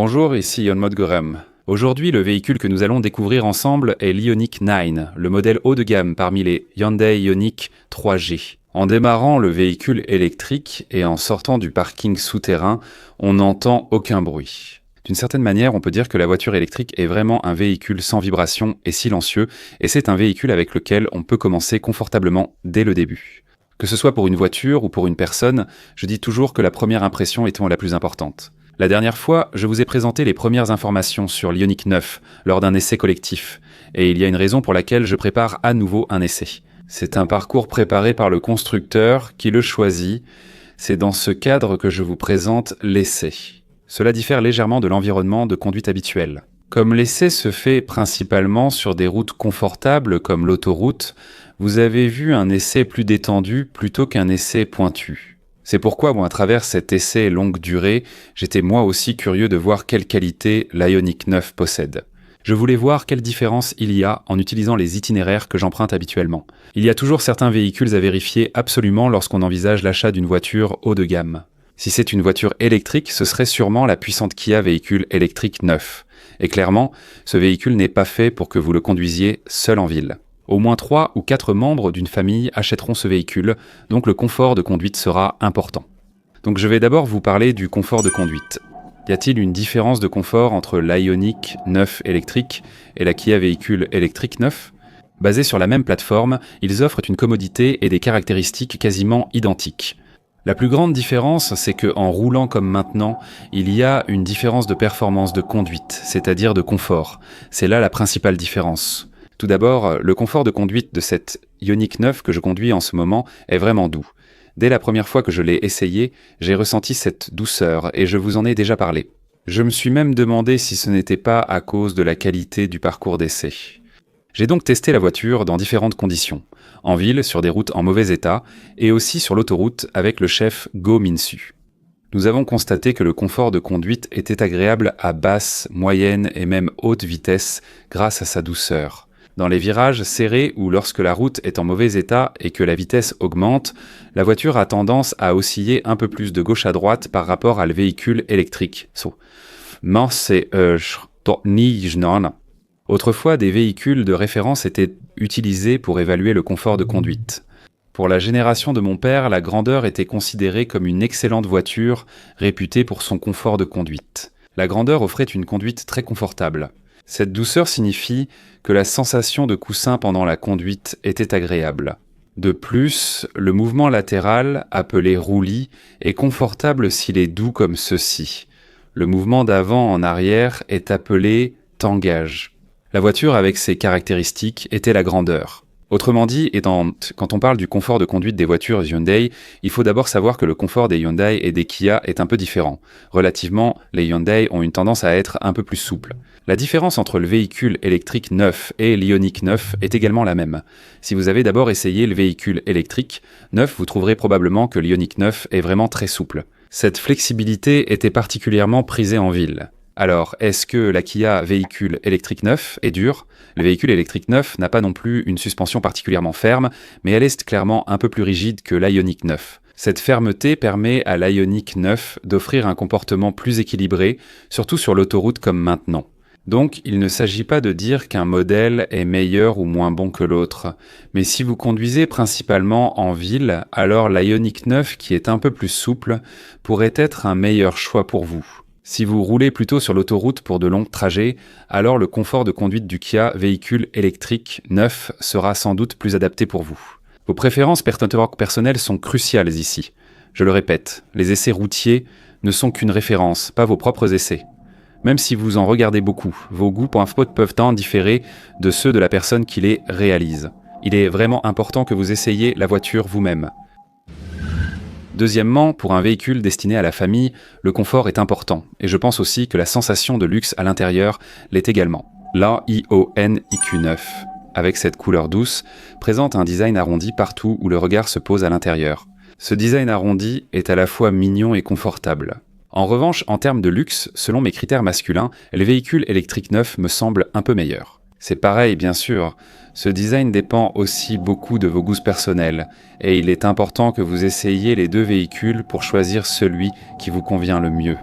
Bonjour, ici Yonmod Gorem. Aujourd'hui, le véhicule que nous allons découvrir ensemble est l'Ioniq 9, le modèle haut de gamme parmi les Hyundai Ioniq 3G. En démarrant le véhicule électrique et en sortant du parking souterrain, on n'entend aucun bruit. D'une certaine manière, on peut dire que la voiture électrique est vraiment un véhicule sans vibration et silencieux, et c'est un véhicule avec lequel on peut commencer confortablement dès le début. Que ce soit pour une voiture ou pour une personne, je dis toujours que la première impression étant la plus importante. La dernière fois, je vous ai présenté les premières informations sur l'Ioniq 9 lors d'un essai collectif, et il y a une raison pour laquelle je prépare à nouveau un essai. C'est un parcours préparé par le constructeur qui le choisit. C'est dans ce cadre que je vous présente l'essai. Cela diffère légèrement de l'environnement de conduite habituel. Comme l'essai se fait principalement sur des routes confortables comme l'autoroute, vous avez vu un essai plus détendu plutôt qu'un essai pointu. C'est pourquoi, à travers cet essai longue durée, j'étais moi aussi curieux de voir quelle qualité l'Ioniq 9 possède. Je voulais voir quelle différence il y a en utilisant les itinéraires que j'emprunte habituellement. Il y a toujours certains véhicules à vérifier absolument lorsqu'on envisage l'achat d'une voiture haut de gamme. Si c'est une voiture électrique, ce serait sûrement la puissante Kia véhicule électrique 9. Et clairement, ce véhicule n'est pas fait pour que vous le conduisiez seul en ville. Au moins 3 ou 4 membres d'une famille achèteront ce véhicule, donc le confort de conduite sera important. Donc je vais d'abord vous parler du confort de conduite. Y a-t-il une différence de confort entre l'Ioniq 9 électrique et la Kia véhicule électrique 9 ? Basés sur la même plateforme, ils offrent une commodité et des caractéristiques quasiment identiques. La plus grande différence, c'est qu'en roulant comme maintenant, il y a une différence de performance de conduite, c'est-à-dire de confort. C'est là la principale différence. Tout d'abord, le confort de conduite de cette Ioniq 9 que je conduis en ce moment est vraiment doux. Dès la première fois que je l'ai essayé, j'ai ressenti cette douceur et je vous en ai déjà parlé. Je me suis même demandé si ce n'était pas à cause de la qualité du parcours d'essai. J'ai donc testé la voiture dans différentes conditions, en ville, sur des routes en mauvais état, et aussi sur l'autoroute avec le chef Go Minsu. Nous avons constaté que le confort de conduite était agréable à basse, moyenne et même haute vitesse grâce à sa douceur. Dans les virages serrés ou lorsque la route est en mauvais état et que la vitesse augmente, la voiture a tendance à osciller un peu plus de gauche à droite par rapport à le véhicule électrique. Autrefois, des véhicules de référence étaient utilisés pour évaluer le confort de conduite. Pour la génération de mon père, la grandeur était considérée comme une excellente voiture réputée pour son confort de conduite. La grandeur offrait une conduite très confortable. Cette douceur signifie que la sensation de coussin pendant la conduite était agréable. De plus, le mouvement latéral, appelé roulis, est confortable s'il est doux comme ceci. Le mouvement d'avant en arrière est appelé tangage. La voiture avec ses caractéristiques était la grandeur. Autrement dit, quand on parle du confort de conduite des voitures Hyundai, il faut d'abord savoir que le confort des Hyundai et des Kia est un peu différent. Relativement, les Hyundai ont une tendance à être un peu plus souples. La différence entre le véhicule électrique 9 et l'Ioniq 9 est également la même. Si vous avez d'abord essayé le véhicule électrique 9, vous trouverez probablement que l'Ioniq 9 est vraiment très souple. Cette flexibilité était particulièrement prisée en ville. Alors, est-ce que la Kia véhicule électrique 9 est dure ? Le véhicule électrique 9 n'a pas non plus une suspension particulièrement ferme, mais elle est clairement un peu plus rigide que l'Ioniq 9. Cette fermeté permet à l'Ioniq 9 d'offrir un comportement plus équilibré, surtout sur l'autoroute comme maintenant. Donc, il ne s'agit pas de dire qu'un modèle est meilleur ou moins bon que l'autre, mais si vous conduisez principalement en ville, alors l'Ioniq 9, qui est un peu plus souple, pourrait être un meilleur choix pour vous. Si vous roulez plutôt sur l'autoroute pour de longs trajets, alors le confort de conduite du Kia véhicule électrique 9 sera sans doute plus adapté pour vous. Vos préférences personnelles sont cruciales ici. Je le répète, les essais routiers ne sont qu'une référence, pas vos propres essais. Même si vous en regardez beaucoup, vos goûts peuvent en différer de ceux de la personne qui les réalise. Il est vraiment important que vous essayiez la voiture vous-même. Deuxièmement, pour un véhicule destiné à la famille, le confort est important, et je pense aussi que la sensation de luxe à l'intérieur l'est également. La Ioniq 9, avec cette couleur douce, présente un design arrondi partout où le regard se pose à l'intérieur. Ce design arrondi est à la fois mignon et confortable. En revanche, en termes de luxe, selon mes critères masculins, le véhicule électrique 9 me semble un peu meilleur. C'est pareil, bien sûr. Ce design dépend aussi beaucoup de vos goûts personnels, et il est important que vous essayiez les deux véhicules pour choisir celui qui vous convient le mieux.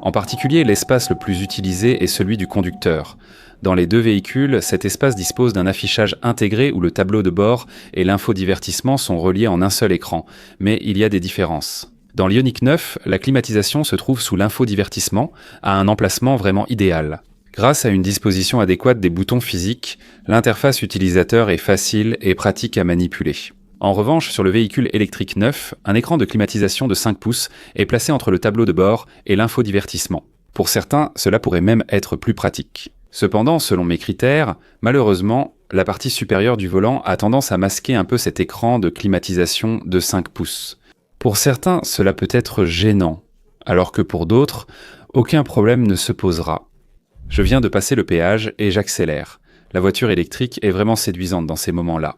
En particulier, l'espace le plus utilisé est celui du conducteur. Dans les deux véhicules, cet espace dispose d'un affichage intégré où le tableau de bord et l'infodivertissement sont reliés en un seul écran, mais il y a des différences. Dans l'Ioniq 9, la climatisation se trouve sous l'infodivertissement, à un emplacement vraiment idéal. Grâce à une disposition adéquate des boutons physiques, l'interface utilisateur est facile et pratique à manipuler. En revanche, sur le véhicule électrique neuf, un écran de climatisation de 5 pouces est placé entre le tableau de bord et l'infodivertissement. Pour certains, cela pourrait même être plus pratique. Cependant, selon mes critères, malheureusement, la partie supérieure du volant a tendance à masquer un peu cet écran de climatisation de 5 pouces. Pour certains, cela peut être gênant, alors que pour d'autres, aucun problème ne se posera. Je viens de passer le péage et j'accélère. La voiture électrique est vraiment séduisante dans ces moments-là.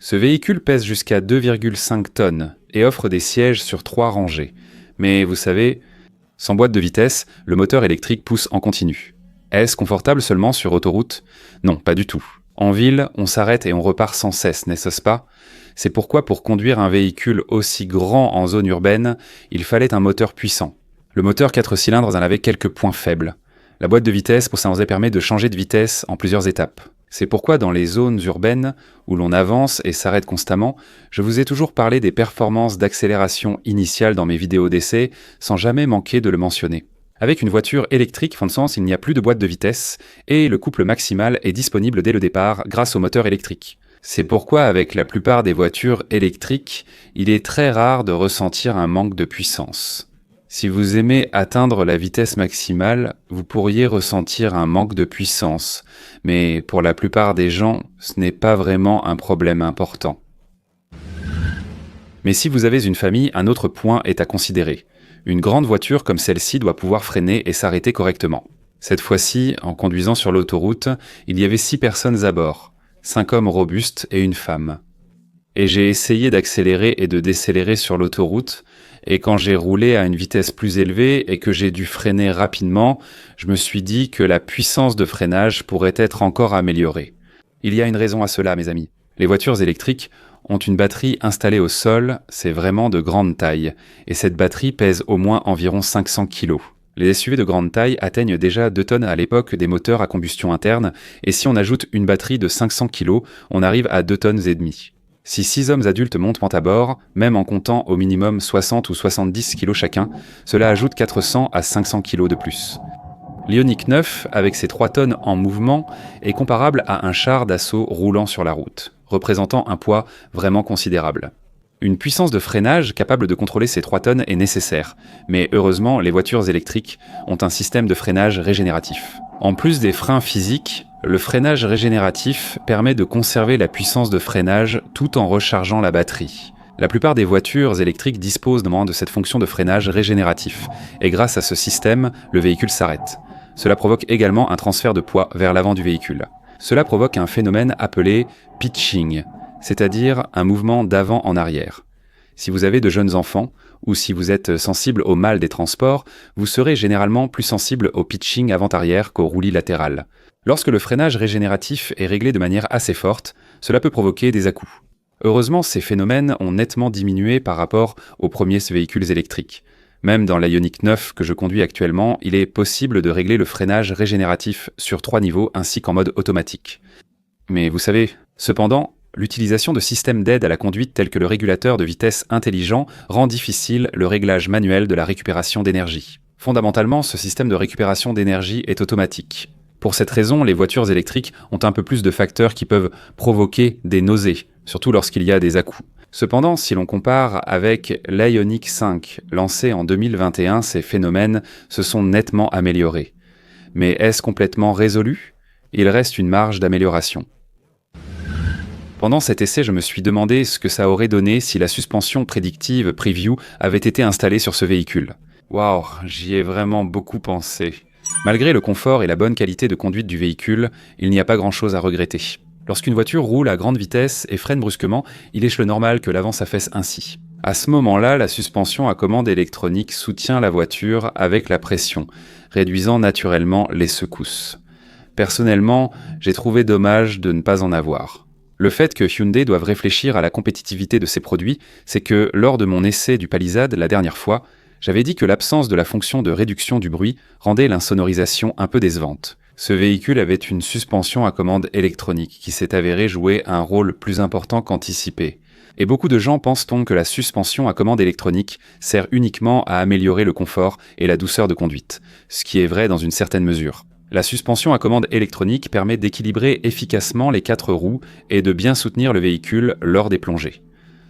Ce véhicule pèse jusqu'à 2,5 tonnes et offre des sièges sur 3 rangées. Mais vous savez, sans boîte de vitesse, le moteur électrique pousse en continu. Est-ce confortable seulement sur autoroute? Non, pas du tout. En ville, on s'arrête et on repart sans cesse, n'est-ce pas? C'est pourquoi pour conduire un véhicule aussi grand en zone urbaine, il fallait un moteur puissant. Le moteur 4 cylindres en avait quelques points faibles. La boîte de vitesse, ça en permet de changer de vitesse en plusieurs étapes. C'est pourquoi dans les zones urbaines, où l'on avance et s'arrête constamment, je vous ai toujours parlé des performances d'accélération initiale dans mes vidéos d'essai, sans jamais manquer de le mentionner. Avec une voiture électrique, Fonsens, il n'y a plus de boîte de vitesse, et le couple maximal est disponible dès le départ grâce au moteur électrique. C'est pourquoi avec la plupart des voitures électriques, il est très rare de ressentir un manque de puissance. Si vous aimez atteindre la vitesse maximale, vous pourriez ressentir un manque de puissance, mais pour la plupart des gens, ce n'est pas vraiment un problème important. Mais si vous avez une famille, un autre point est à considérer. Une grande voiture comme celle-ci doit pouvoir freiner et s'arrêter correctement. Cette fois-ci, en conduisant sur l'autoroute, il y avait 6 personnes à bord, 5 hommes robustes et une femme. Et j'ai essayé d'accélérer et de décélérer sur l'autoroute, et quand j'ai roulé à une vitesse plus élevée et que j'ai dû freiner rapidement, je me suis dit que la puissance de freinage pourrait être encore améliorée. Il y a une raison à cela, mes amis. Les voitures électriques ont une batterie installée au sol, c'est vraiment de grande taille, et cette batterie pèse au moins environ 500 kg. Les SUV de grande taille atteignent déjà 2 tonnes à l'époque des moteurs à combustion interne, et si on ajoute une batterie de 500 kg, on arrive à 2 tonnes et demie. Si 6 hommes adultes montent à bord, même en comptant au minimum 60 ou 70 kg chacun, cela ajoute 400 à 500 kg de plus. L'Ioniq 9, avec ses 3 tonnes en mouvement, est comparable à un char d'assaut roulant sur la route, représentant un poids vraiment considérable. Une puissance de freinage capable de contrôler ces 3 tonnes est nécessaire, mais heureusement, les voitures électriques ont un système de freinage régénératif. En plus des freins physiques, le freinage régénératif permet de conserver la puissance de freinage tout en rechargeant la batterie. La plupart des voitures électriques disposent de cette fonction de freinage régénératif, et grâce à ce système, le véhicule s'arrête. Cela provoque également un transfert de poids vers l'avant du véhicule. Cela provoque un phénomène appelé pitching, c'est-à-dire un mouvement d'avant en arrière. Si vous avez de jeunes enfants, ou si vous êtes sensible au mal des transports, vous serez généralement plus sensible au pitching avant-arrière qu'au roulis latéral. Lorsque le freinage régénératif est réglé de manière assez forte, cela peut provoquer des à-coups. Heureusement, ces phénomènes ont nettement diminué par rapport aux premiers véhicules électriques. Même dans l'Ioniq 9 que je conduis actuellement, il est possible de régler le freinage régénératif sur 3 niveaux ainsi qu'en mode automatique. Mais vous savez, cependant, l'utilisation de systèmes d'aide à la conduite tels que le régulateur de vitesse intelligent rend difficile le réglage manuel de la récupération d'énergie. Fondamentalement, ce système de récupération d'énergie est automatique. Pour cette raison, les voitures électriques ont un peu plus de facteurs qui peuvent provoquer des nausées, surtout lorsqu'il y a des à-coups. Cependant, si l'on compare avec l'Ioniq 5 lancé en 2021, ces phénomènes se sont nettement améliorés. Mais est-ce complètement résolu? Il reste une marge d'amélioration. Pendant cet essai, je me suis demandé ce que ça aurait donné si la suspension prédictive Preview avait été installée sur ce véhicule. Waouh, j'y ai vraiment beaucoup pensé. Malgré le confort et la bonne qualité de conduite du véhicule, il n'y a pas grand-chose à regretter. Lorsqu'une voiture roule à grande vitesse et freine brusquement, il est normal que l'avant s'affaisse ainsi. À ce moment-là, la suspension à commande électronique soutient la voiture avec la pression, réduisant naturellement les secousses. Personnellement, j'ai trouvé dommage de ne pas en avoir. Le fait que Hyundai doive réfléchir à la compétitivité de ses produits, c'est que lors de mon essai du Palisade la dernière fois, J'avais dit que l'absence de la fonction de réduction du bruit rendait l'insonorisation un peu décevante. Ce véhicule avait une suspension à commande électronique qui s'est avérée jouer un rôle plus important qu'anticipé. Et beaucoup de gens pensent donc que la suspension à commande électronique sert uniquement à améliorer le confort et la douceur de conduite, ce qui est vrai dans une certaine mesure. La suspension à commande électronique permet d'équilibrer efficacement les 4 roues et de bien soutenir le véhicule lors des plongées.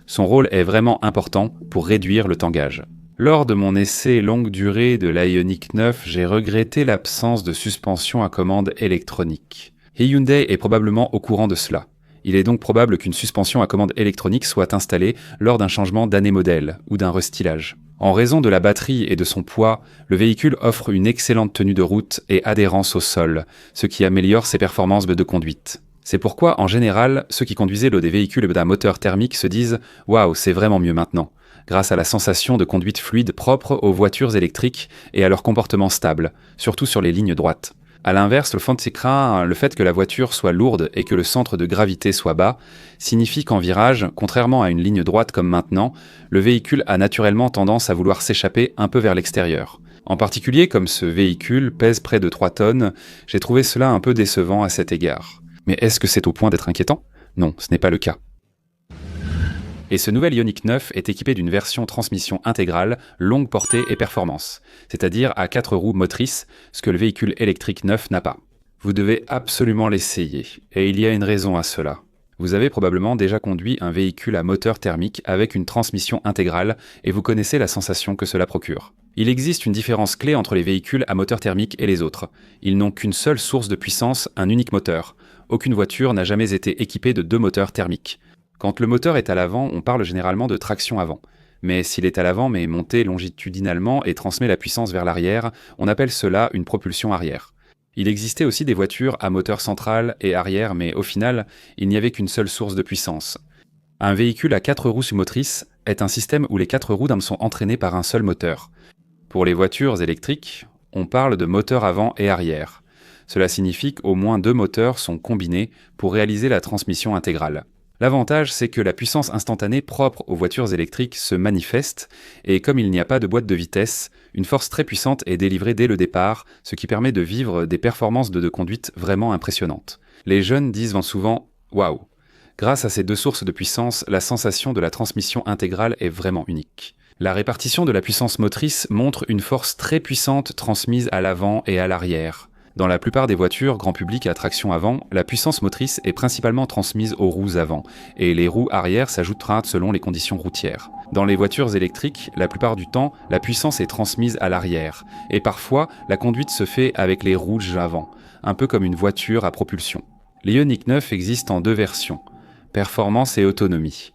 Son rôle est vraiment important pour réduire le tangage. Lors de mon essai longue durée de l'Ioniq 9, j'ai regretté l'absence de suspension à commande électronique. Hyundai est probablement au courant de cela. Il est donc probable qu'une suspension à commande électronique soit installée lors d'un changement d'année modèle ou d'un restylage. En raison de la batterie et de son poids, le véhicule offre une excellente tenue de route et adhérence au sol, ce qui améliore ses performances de conduite. C'est pourquoi, en général, ceux qui conduisaient des véhicules d'un moteur thermique se disent « Waouh, c'est vraiment mieux maintenant », grâce à la sensation de conduite fluide propre aux voitures électriques et à leur comportement stable, surtout sur les lignes droites. A l'inverse, le fait que la voiture soit lourde et que le centre de gravité soit bas, signifie qu'en virage, contrairement à une ligne droite comme maintenant, le véhicule a naturellement tendance à vouloir s'échapper un peu vers l'extérieur. En particulier, comme ce véhicule pèse près de 3 tonnes, j'ai trouvé cela un peu décevant à cet égard. Mais est-ce que c'est au point d'être inquiétant ? Non, ce n'est pas le cas. Et ce nouvel Ioniq 9 est équipé d'une version transmission intégrale, longue portée et performance, c'est-à-dire à 4 roues motrices, ce que le véhicule électrique neuf n'a pas. Vous devez absolument l'essayer, et il y a une raison à cela. Vous avez probablement déjà conduit un véhicule à moteur thermique avec une transmission intégrale et vous connaissez la sensation que cela procure. Il existe une différence clé entre les véhicules à moteur thermique et les autres. Ils n'ont qu'une seule source de puissance, un unique moteur. Aucune voiture n'a jamais été équipée de 2 moteurs thermiques. Quand le moteur est à l'avant, on parle généralement de traction avant. Mais s'il est à l'avant mais monté longitudinalement et transmet la puissance vers l'arrière, on appelle cela une propulsion arrière. Il existait aussi des voitures à moteur central et arrière, mais au final, il n'y avait qu'une seule source de puissance. Un véhicule à 4 roues motrices est un système où les 4 roues sont entraînées par un seul moteur. Pour les voitures électriques, on parle de moteur avant et arrière. Cela signifie qu'au moins 2 moteurs sont combinés pour réaliser la transmission intégrale. L'avantage, c'est que la puissance instantanée propre aux voitures électriques se manifeste, et comme il n'y a pas de boîte de vitesse, une force très puissante est délivrée dès le départ, ce qui permet de vivre des performances de conduite vraiment impressionnantes. Les jeunes disent souvent « Waouh !» Grâce à ces 2 sources de puissance, la sensation de la transmission intégrale est vraiment unique. La répartition de la puissance motrice montre une force très puissante transmise à l'avant et à l'arrière. Dans la plupart des voitures grand public à traction avant, la puissance motrice est principalement transmise aux roues avant, et les roues arrière s'ajoutera selon les conditions routières. Dans les voitures électriques, la plupart du temps, la puissance est transmise à l'arrière, et parfois, la conduite se fait avec les roues avant, un peu comme une voiture à propulsion. L'Ioniq 9 existe en 2 versions, performance et autonomie.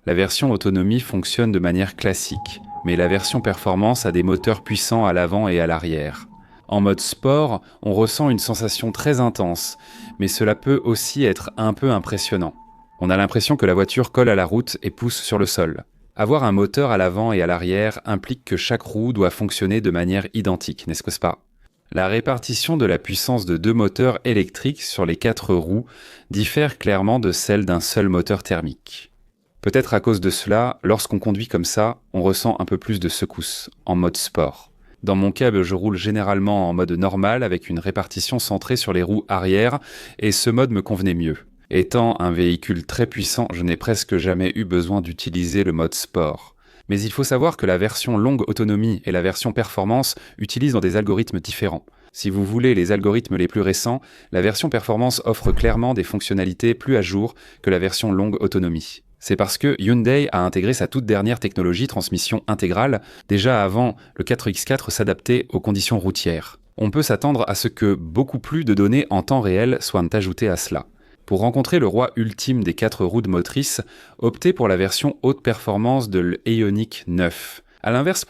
La version autonomie fonctionne de manière classique, mais la version performance a des moteurs puissants à l'avant et à l'arrière. En mode sport, on ressent une sensation très intense, mais cela peut aussi être un peu impressionnant. On a l'impression que la voiture colle à la route et pousse sur le sol. Avoir un moteur à l'avant et à l'arrière implique que chaque roue doit fonctionner de manière identique, n'est-ce pas ? La répartition de la puissance de 2 moteurs électriques sur les 4 roues diffère clairement de celle d'un seul moteur thermique. Peut-être à cause de cela, lorsqu'on conduit comme ça, on ressent un peu plus de secousses, en mode sport. Dans mon cas, je roule généralement en mode normal avec une répartition centrée sur les roues arrière et ce mode me convenait mieux. Étant un véhicule très puissant, je n'ai presque jamais eu besoin d'utiliser le mode sport. Mais il faut savoir que la version longue autonomie et la version performance utilisent dans des algorithmes différents. Si vous voulez les algorithmes les plus récents, la version performance offre clairement des fonctionnalités plus à jour que la version longue autonomie. C'est parce que Hyundai a intégré sa toute dernière technologie transmission intégrale, déjà avant le 4X4 s'adaptait aux conditions routières. On peut s'attendre à ce que beaucoup plus de données en temps réel soient ajoutées à cela. Pour rencontrer le roi ultime des 4 roues motrices, optez pour la version haute performance de l'Ioniq 9. A l'inverse,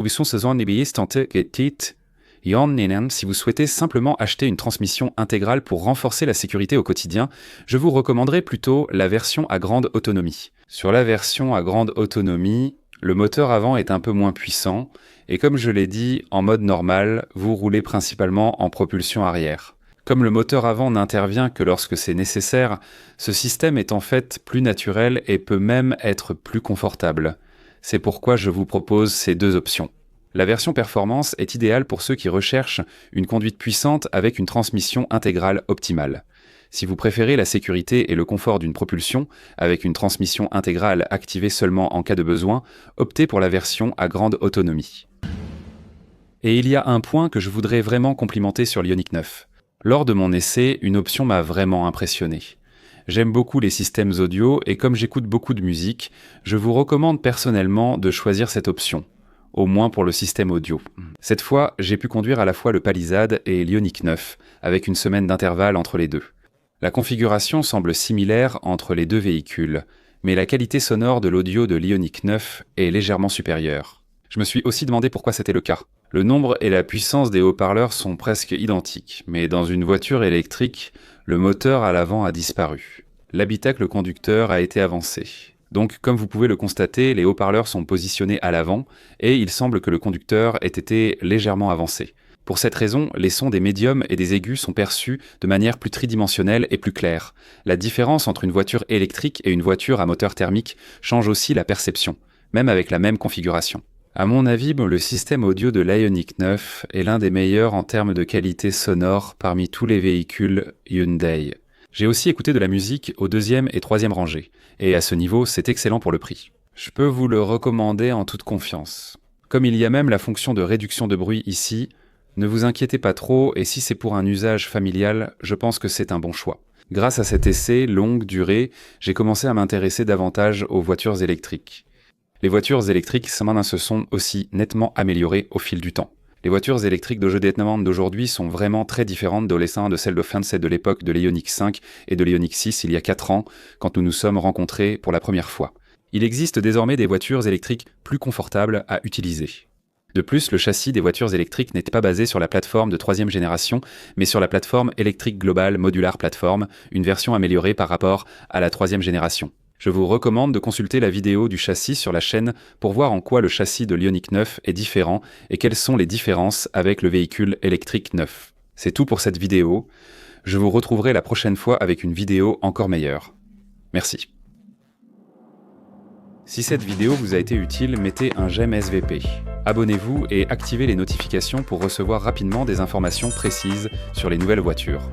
si vous souhaitez simplement acheter une transmission intégrale pour renforcer la sécurité au quotidien, je vous recommanderais plutôt la version à grande autonomie. Sur la version à grande autonomie, le moteur avant est un peu moins puissant, et comme je l'ai dit, en mode normal, vous roulez principalement en propulsion arrière. Comme le moteur avant n'intervient que lorsque c'est nécessaire, ce système est en fait plus naturel et peut même être plus confortable. C'est pourquoi je vous propose ces 2 options. La version performance est idéale pour ceux qui recherchent une conduite puissante avec une transmission intégrale optimale. Si vous préférez la sécurité et le confort d'une propulsion, avec une transmission intégrale activée seulement en cas de besoin, optez pour la version à grande autonomie. Et il y a un point que je voudrais vraiment complimenter sur l'Ioniq 9. Lors de mon essai, une option m'a vraiment impressionné. J'aime beaucoup les systèmes audio et comme j'écoute beaucoup de musique, je vous recommande personnellement de choisir cette option, au moins pour le système audio. Cette fois, j'ai pu conduire à la fois le Palisade et l'Ioniq 9, avec une semaine d'intervalle entre les deux. La configuration semble similaire entre les deux véhicules, mais la qualité sonore de l'audio de l'Ioniq 9 est légèrement supérieure. Je me suis aussi demandé pourquoi c'était le cas. Le nombre et la puissance des haut-parleurs sont presque identiques, mais dans une voiture électrique, le moteur à l'avant a disparu. L'habitacle conducteur a été avancé. Donc, comme vous pouvez le constater, les haut-parleurs sont positionnés à l'avant, et il semble que le conducteur ait été légèrement avancé. Pour cette raison, les sons des médiums et des aigus sont perçus de manière plus tridimensionnelle et plus claire. La différence entre une voiture électrique et une voiture à moteur thermique change aussi la perception, même avec la même configuration. À mon avis, le système audio de l'Ioniq 9 est l'un des meilleurs en termes de qualité sonore parmi tous les véhicules Hyundai. J'ai aussi écouté de la musique au 2e et 3e rangée, et à ce niveau, c'est excellent pour le prix. Je peux vous le recommander en toute confiance. Comme il y a même la fonction de réduction de bruit ici, ne vous inquiétez pas trop, et si c'est pour un usage familial, je pense que c'est un bon choix. Grâce à cet essai longue durée, j'ai commencé à m'intéresser davantage aux voitures électriques. Les voitures électriques se sont aussi nettement améliorées au fil du temps. Les voitures électriques d'aujourd'hui sont vraiment très différentes de celles de Fenset de l'époque de l'Ioniq 5 et de l'Ioniq 6 il y a 4 ans, quand nous nous sommes rencontrés pour la première fois. Il existe désormais des voitures électriques plus confortables à utiliser. De plus, le châssis des voitures électriques n'était pas basé sur la plateforme de 3e génération, mais sur la plateforme Electric Global Modular Platform, une version améliorée par rapport à la 3e génération. Je vous recommande de consulter la vidéo du châssis sur la chaîne pour voir en quoi le châssis de l'Ioniq 9 est différent et quelles sont les différences avec le véhicule électrique 9. C'est tout pour cette vidéo. Je vous retrouverai la prochaine fois avec une vidéo encore meilleure. Merci. Si cette vidéo vous a été utile, mettez un j'aime SVP. Abonnez-vous et activez les notifications pour recevoir rapidement des informations précises sur les nouvelles voitures.